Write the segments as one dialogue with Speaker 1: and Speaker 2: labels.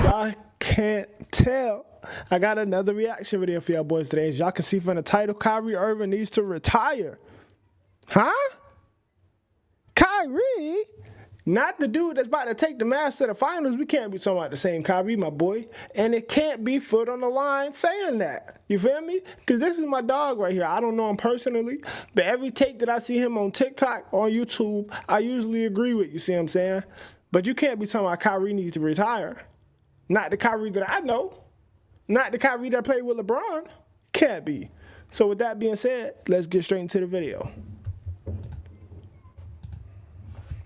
Speaker 1: y'all can't tell, I got another reaction video for y'all boys today. As y'all can see from the title, Kyrie Irving needs to retire. Huh? Kyrie? Not the dude that's about to take the Mavs to the finals. We can't be talking about the same Kyrie, my boy. And it can't be foot on the line saying that. You feel me? Because this is my dog right here. I don't know him personally, but every take that I see him on TikTok, on YouTube, I usually agree with. You see what I'm saying? But you can't be talking about Kyrie needs to retire. Not the Kyrie that I know. Not the Kyrie that played with LeBron. Can't be. So with that being said, let's get straight into the video.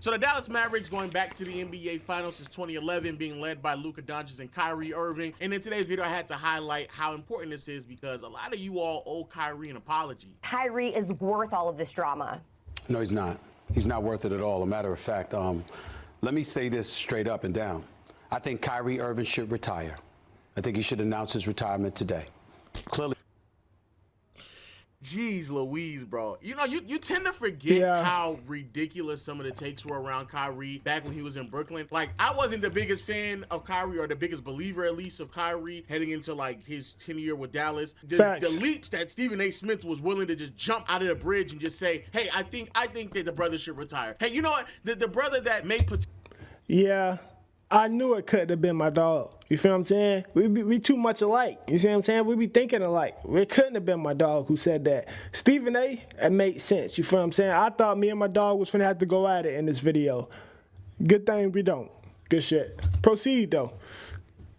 Speaker 2: So the Dallas Mavericks going back to the NBA Finals since 2011, being led by Luka Doncic and Kyrie Irving. And in today's video, I had to highlight how important this is because a lot of you all owe Kyrie an apology.
Speaker 3: Kyrie is worth all of this drama.
Speaker 4: No, he's not. He's not worth it at all. A matter of fact, let me say this straight up and down. I think Kyrie Irving should retire. I think he should announce his retirement today. Clearly.
Speaker 2: Jeez Louise, bro. You know, you tend to forget how ridiculous some of the takes were around Kyrie back when he was in Brooklyn. Like, I wasn't the biggest fan of Kyrie, or the biggest believer, at least, of Kyrie heading into, like, his tenure with Dallas. The leaps that Stephen A. Smith was willing to just jump out of the bridge and just say, hey, I think that the brother should retire. Hey, you know what? The brother that made...
Speaker 1: Yeah. I knew it couldn't have been my dog. You feel what I'm saying? We too much alike. You see what I'm saying? We be thinking alike. It couldn't have been my dog who said that. Stephen A., it made sense. You feel what I'm saying? I thought me and my dog was finna have to go at it in this video. Good thing we don't. Good shit. Proceed, though.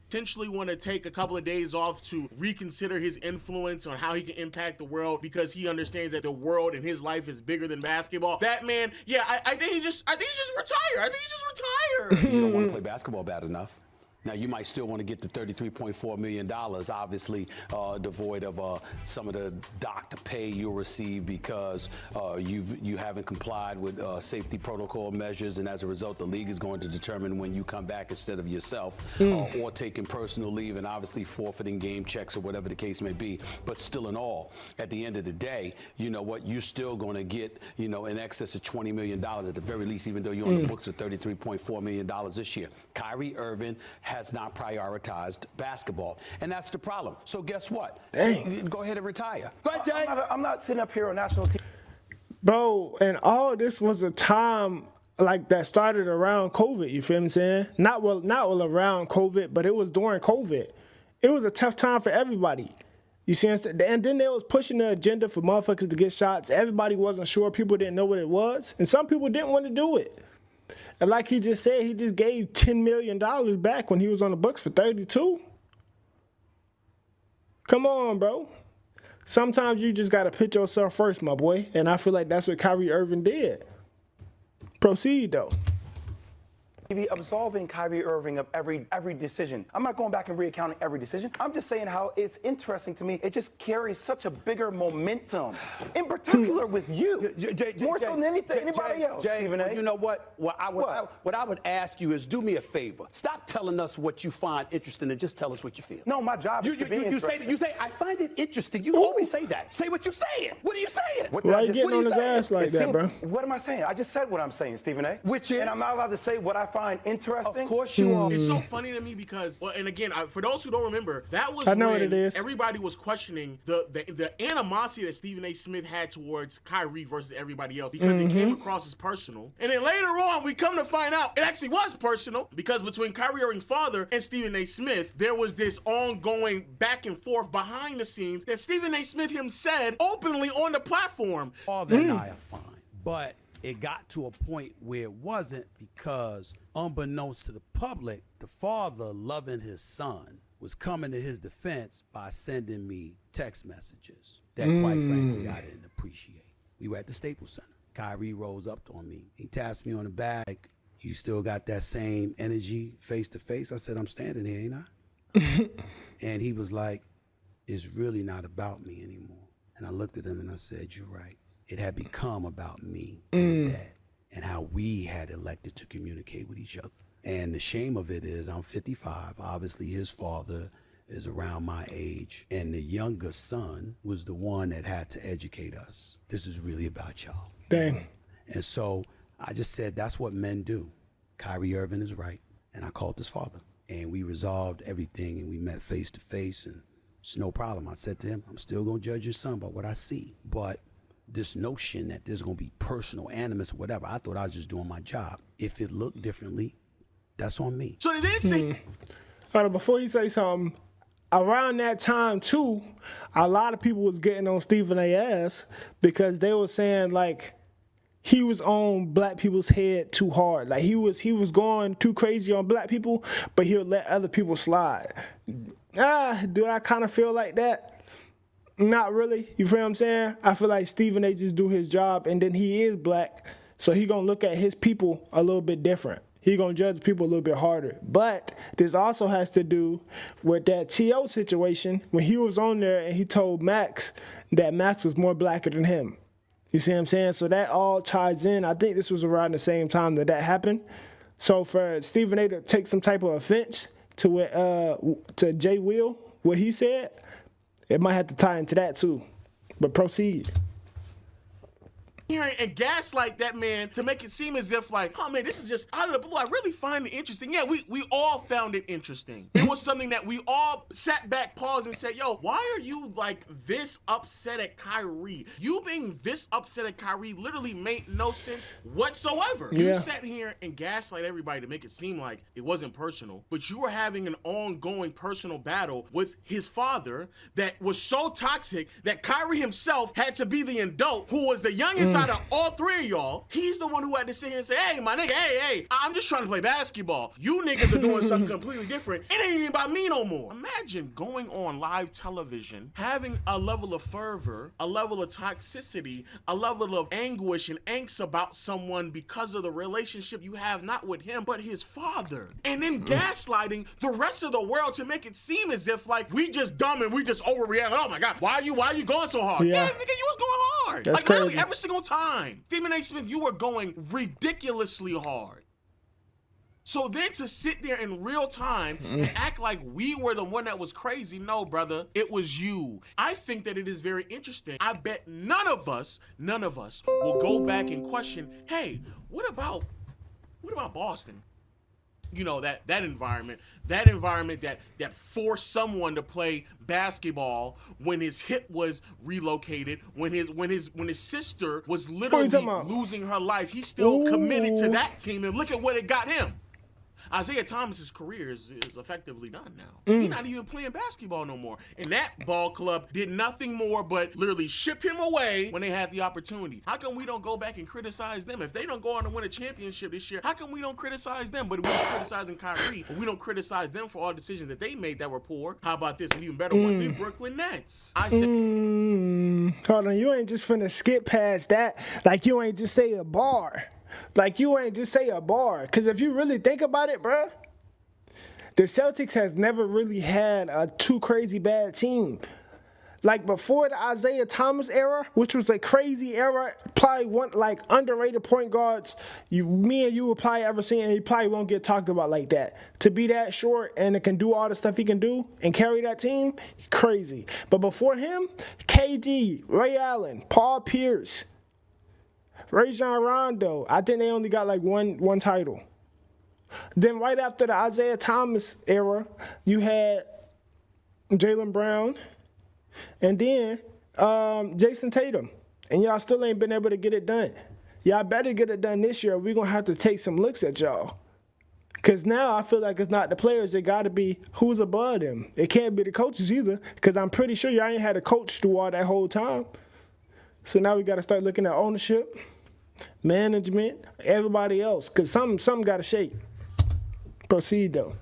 Speaker 2: Potentially want to take a couple of days off to reconsider his influence on how he can impact the world, because he understands that the world and his life is bigger than basketball. That man, yeah, I think he just retire.
Speaker 4: You don't want to play basketball bad enough. Now, you might still want to get the $33.4 million, obviously devoid of some of the docked pay you'll receive because you haven't complied with safety protocol measures, and as a result, the league is going to determine when you come back instead of yourself, or taking personal leave and obviously forfeiting game checks or whatever the case may be. But still in all, at the end of the day, you know what, you're still going to get, you know, in excess of $20 million at the very least, even though you're on the books of $33.4 million this year. Kyrie Irving has not prioritized basketball, and that's the problem. So guess what?
Speaker 1: Dang.
Speaker 4: Go ahead and retire.
Speaker 5: Go ahead, Jay. I'm not sitting up here on national TV.
Speaker 1: Bro, and all this was a time like that started around COVID, you feel what I'm saying? Not around COVID, but it was during COVID. It was a tough time for everybody. You see what I'm saying? And then they was pushing the agenda for motherfuckers to get shots. Everybody wasn't sure. People didn't know what it was. And some people didn't want to do it. And like he just said, he just gave $10 million back when he was on the books for 32. Come on, bro. Sometimes you just got to put yourself first, my boy. And I feel like that's what Kyrie Irving did. Proceed, though.
Speaker 5: Absolving Kyrie Irving of every decision. I'm not going back and reaccounting every decision. I'm just saying how it's interesting to me. It just carries such a bigger momentum, in particular with you, more so than anybody else.
Speaker 4: Jay, you know what? What I would ask you is do me a favor. Stop telling us what you find interesting and just tell us what you feel.
Speaker 5: No, my job is to be interesting.
Speaker 4: You say I find it interesting. You always say that. Say what you're saying. What are you saying?
Speaker 1: Why are you getting on his ass like that, bro?
Speaker 5: What am I saying? I just said what I'm saying, Stephen A.
Speaker 4: Which is?
Speaker 5: And I'm not allowed to say what I find interesting.
Speaker 4: Of course you are.
Speaker 2: It's so funny to me because, well, and again, for those who don't remember, that was
Speaker 1: when
Speaker 2: what it is. Everybody was questioning the animosity that Stephen A. Smith had towards Kyrie versus everybody else, because it came across as personal. And then later on, we come to find out it actually was personal, because between Kyrie Irving's father and Stephen A. Smith, there was this ongoing back and forth behind the scenes that Stephen A. Smith himself said openly on the platform.
Speaker 6: Father and I are fine, but it got to a point where it wasn't, because unbeknownst to the public, the father, loving his son, was coming to his defense by sending me text messages that quite frankly I didn't appreciate. We were at the Staples Center. Kyrie rolls up on me. He taps me on the back. You still got that same energy face to face? I said, I'm standing here, ain't I? And he was like, it's really not about me anymore. And I looked at him and I said, you're right. It had become about me and his dad, and how we had elected to communicate with each other. And the shame of it is I'm 55. Obviously, his father is around my age, and the younger son was the one that had to educate us. This is really about y'all.
Speaker 1: Dang.
Speaker 6: And so I just said, that's what men do. Kyrie Irving is right. And I called his father. and we resolved everything, and we met face to face, and it's no problem. I said to him, I'm still going to judge your son by what I see. But this notion that there's going to be personal animus or whatever, I thought I was just doing my job. If it looked differently, that's on me.
Speaker 2: So they didn't say...
Speaker 1: Hold on, before you say something, around that time, too, a lot of people was getting on Stephen A. ass because they were saying, like, he was on black people's head too hard. Like, he was going too crazy on black people, but he would let other people slide. Do I kind of feel like that? Not really. You feel what I'm saying? I feel like Stephen A. just do his job, and then he is black, so he going to look at his people a little bit different. He going to judge people a little bit harder. But this also has to do with that T.O. situation when he was on there and he told Max that Max was more blacker than him. You see what I'm saying? So that all ties in. I think this was around the same time that happened. So for Stephen A. to take some type of offense to Jay Will, what he said, it might have to tie into that too. But proceed.
Speaker 2: And gaslight that man to make it seem as if like, oh man, this is just out of the blue. I really find it interesting. Yeah, we all found it interesting. It was something that we all sat back, paused, and said, yo, why are you like this upset at Kyrie? You being this upset at Kyrie literally made no sense whatsoever.
Speaker 1: Yeah.
Speaker 2: You sat here and gaslight everybody to make it seem like it wasn't personal, but you were having an ongoing personal battle with his father that was so toxic that Kyrie himself had to be the adult who was the youngest out of all three of y'all. He's the one who had to sit here and say, hey, my nigga, hey, I'm just trying to play basketball. You niggas are doing something completely different. It ain't even about me no more. Imagine going on live television, having a level of fervor, a level of toxicity, a level of anguish and angst about someone because of the relationship you have, not with him, but his father. And then gaslighting the rest of the world to make it seem as if like we just dumb and we just overreact. Oh my God, why are you going so hard? Yeah, nigga, you was going hard.
Speaker 1: That's
Speaker 2: like literally
Speaker 1: crazy.
Speaker 2: every single time. Stephen A. Smith, you were going ridiculously hard. So then to sit there in real time and act like we were the one that was crazy, no, brother, it was you. I think that it is very interesting. I bet none of us will go back and question, hey, what about Boston? You know, that environment that forced someone to play basketball when his hip was relocated, when his sister was literally losing her life. He still committed to that team, and look at what it got him. Isaiah Thomas's career is effectively done now. He's not even playing basketball no more. And that ball club did nothing more but literally ship him away when they had the opportunity. How come we don't go back and criticize them? If they don't go on to win a championship this year, how come we don't criticize them? But we're criticizing Kyrie, but we don't criticize them for all decisions that they made that were poor. How about this? An even better one, the Brooklyn Nets. I said...
Speaker 1: Hold on, you ain't just finna skip past that. Like you ain't just say a bar. Like, you ain't just say a bar. Because if you really think about it, bruh, the Celtics has never really had a too crazy bad team. Like, before the Isaiah Thomas era, which was a crazy era, probably one, like, underrated point guards, me and you will probably ever see, and he probably won't get talked about like that. To be that short and it can do all the stuff he can do and carry that team, crazy. But before him, KD, Ray Allen, Paul Pierce, Rajon Rondo, I think they only got like one title. Then right after the Isaiah Thomas era, you had Jaylen Brown and then Jason Tatum. And y'all still ain't been able to get it done. Y'all better get it done this year. We're going to have to take some looks at y'all. Because now I feel like it's not the players. It got to be who's above them. It can't be the coaches either, because I'm pretty sure y'all ain't had a coach through all that whole time. So now we got to start looking at ownership, management, everybody else, because something got to shake. Proceed, though.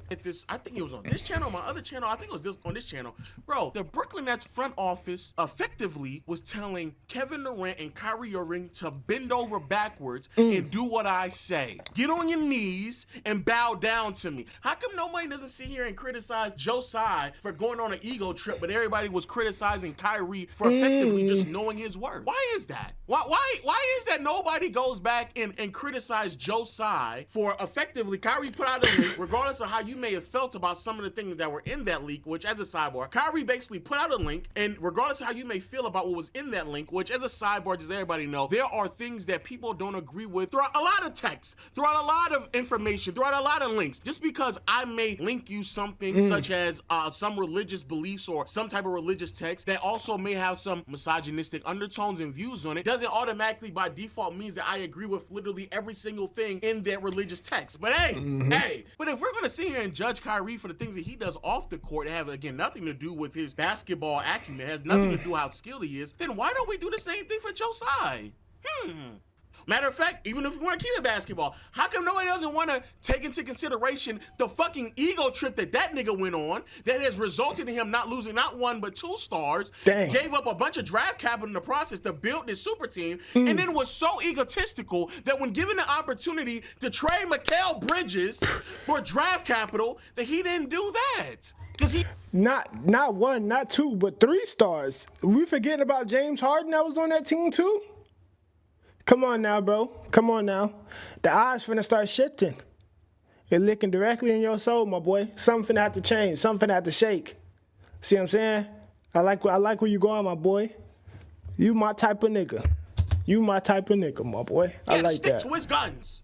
Speaker 2: I think it was on this channel, my other channel. I think it was on this channel. Bro, the Brooklyn Nets front office effectively was telling Kevin Durant and Kyrie Irving to bend over backwards and do what I say. Get on your knees and bow down to me. How come nobody doesn't sit here and criticize Joe Tsai for going on an ego trip, but everybody was criticizing Kyrie for effectively just knowing his word? Why is that? Why is that nobody goes back and criticize Joe Tsai for effectively, Kyrie put out a regardless of how you may have felt about some of the things that were in that leak, which as a sidebar, Kyrie basically put out a link, and regardless of how you may feel about what was in that link, which as a sidebar, just everybody know, there are things that people don't agree with throughout a lot of texts, throughout a lot of information, throughout a lot of links. Just because I may link you something such as some religious beliefs or some type of religious text that also may have some misogynistic undertones and views on it, doesn't automatically by default means that I agree with literally every single thing in that religious text. But hey, but if we're going to sit here and judge Kyrie for the things that he does off the court that have, again, nothing to do with his basketball acumen, has nothing to do with how skilled he is, then why don't we do the same thing for Josiah? Matter of fact, even if we want to keep it basketball, how come nobody doesn't want to take into consideration the fucking ego trip that nigga went on that has resulted in him not losing not 1 but 2 stars, gave up a bunch of draft capital in the process to build this super team, and then was so egotistical that when given the opportunity to trade Mikal Bridges for draft capital, that he didn't do that. Because he...
Speaker 1: Not 1, not 2, but 3 stars. We forgetting about James Harden that was on that team too? Come on now, bro. Come on now. The odds finna start shifting. You're looking directly in your soul, my boy. Something finna have to change. Something finna have to shake. See what I'm saying? I like where you going, my boy. You my type of nigga. You my type of nigga, my boy. I like
Speaker 2: stick
Speaker 1: that.
Speaker 2: to his guns.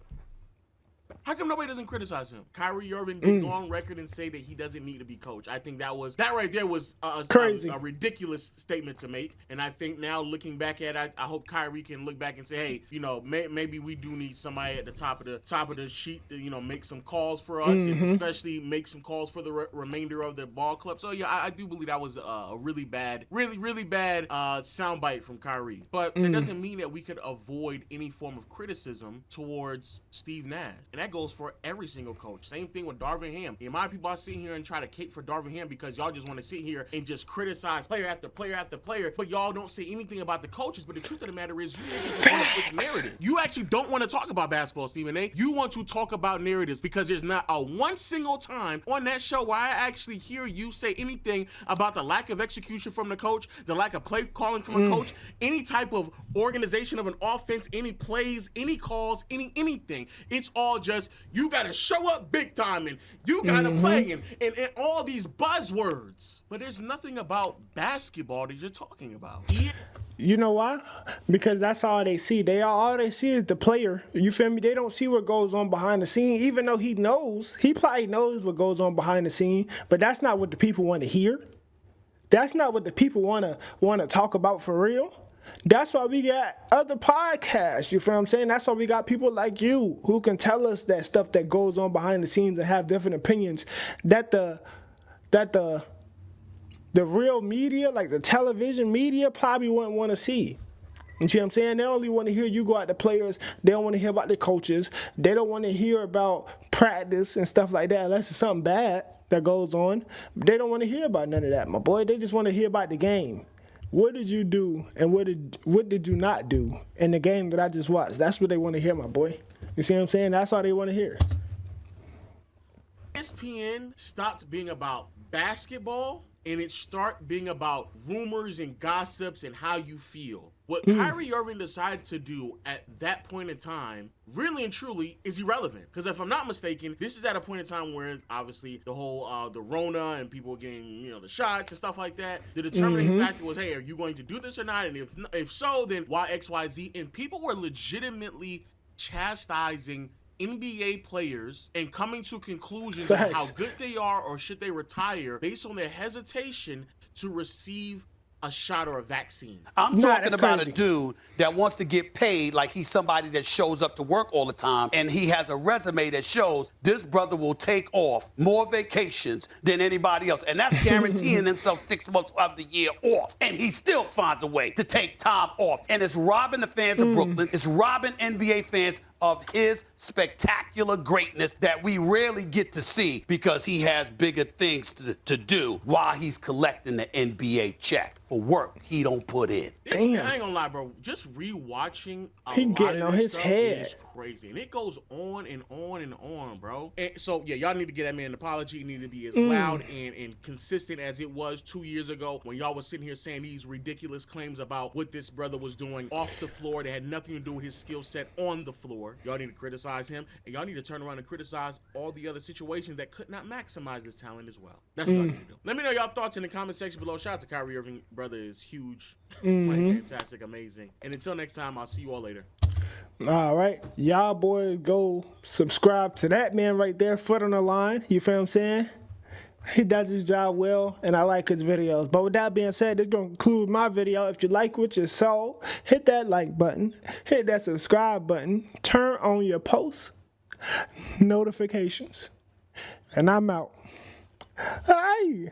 Speaker 2: How come nobody doesn't criticize him? Kyrie Irving did go on record and say that he doesn't need to be coached. I think that right there was
Speaker 1: crazy,
Speaker 2: a ridiculous statement to make. And I think now looking back at it, I hope Kyrie can look back and say, hey, you know, maybe we do need somebody at the top of the sheet to, you know, make some calls for us, and especially make some calls for the remainder of the ball club. So yeah, I do believe that was a really bad soundbite from Kyrie. But it doesn't mean that we could avoid any form of criticism towards Steve Nash, and that goes for every single coach. Same thing with Darvin Ham. The amount of people I sit here and try to cape for Darvin Ham because y'all just want to sit here and just criticize player after player after player, but y'all don't say anything about the coaches. But the truth of the matter is, you want to switch narrative. You actually don't want to talk about basketball, Stephen A. You want to talk about narratives, because there's not a one single time on that show where I actually hear you say anything about the lack of execution from the coach, the lack of play calling from a coach, any type of organization of an offense, any plays, any calls, anything. It's all just, you got to show up big time, and you got to play, and all these buzzwords. But there's nothing about basketball that you're talking about.
Speaker 1: You know why? Because that's all they see. All they see is the player. You feel me? They don't see what goes on behind the scene, even though he probably knows what goes on behind the scene, but that's not what the people want to hear. That's not what the people want to talk about for real. That's why we got other podcasts, you feel what I'm saying? That's why we got people like you who can tell us that stuff that goes on behind the scenes and have different opinions that the real media, like the television media, probably wouldn't want to see. You see what I'm saying? They only want to hear you go at the players. They don't want to hear about the coaches. They don't want to hear about practice and stuff like that unless it's something bad that goes on. They don't want to hear about none of that, my boy. They just want to hear about the game. What did you do and what did you not do in the game that I just watched? That's what they want to hear, my boy. You see what I'm saying? That's all they want to hear.
Speaker 2: ESPN stopped being about basketball, and it started being about rumors and gossips and how you feel. What Kyrie Irving decided to do at that point in time, really and truly, is irrelevant. Because if I'm not mistaken, this is at a point in time where obviously the whole the Rona and people getting, you know, the shots and stuff like that. The determining factor was, hey, are you going to do this or not? And if so, then why X, Y, Z? And people were legitimately chastising NBA players and coming to conclusions on how good they are or should they retire based on their hesitation to receive a shot or a vaccine.
Speaker 6: I'm talking about a dude that wants to get paid like he's somebody that shows up to work all the time, and he has a resume that shows this brother will take off more vacations than anybody else, and that's guaranteeing himself 6 months of the year off, and he still finds a way to take time off, and it's robbing the fans of Brooklyn, it's robbing NBA fans of his spectacular greatness that we rarely get to see because he has bigger things to do while he's collecting the NBA check for work he don't put in.
Speaker 2: Damn. I ain't gonna lie, bro. Just rewatching
Speaker 1: he getting on his head
Speaker 2: is crazy. And it goes on and on and on, bro. And so, yeah, y'all need to get that man an apology. It need to be as loud and consistent as it was 2 years ago when y'all was sitting here saying these ridiculous claims about what this brother was doing off the floor that had nothing to do with his skill set on the floor. for. Y'all need to criticize him, and y'all need to turn around and criticize all the other situations that could not maximize his talent as well. That's what I need to do. Let me know y'all thoughts in the comment section below. Shout out to Kyrie Irving. Brother is huge, playing fantastic, amazing. And until next time, I'll see you all later.
Speaker 1: All right, y'all boys go subscribe to that man right there, foot on the line. You feel what I'm saying? He does his job well, and I like his videos. But with that being said, this is going to conclude my video. If you like what you saw, hit that like button, hit that subscribe button, turn on your post notifications, and I'm out. Hey!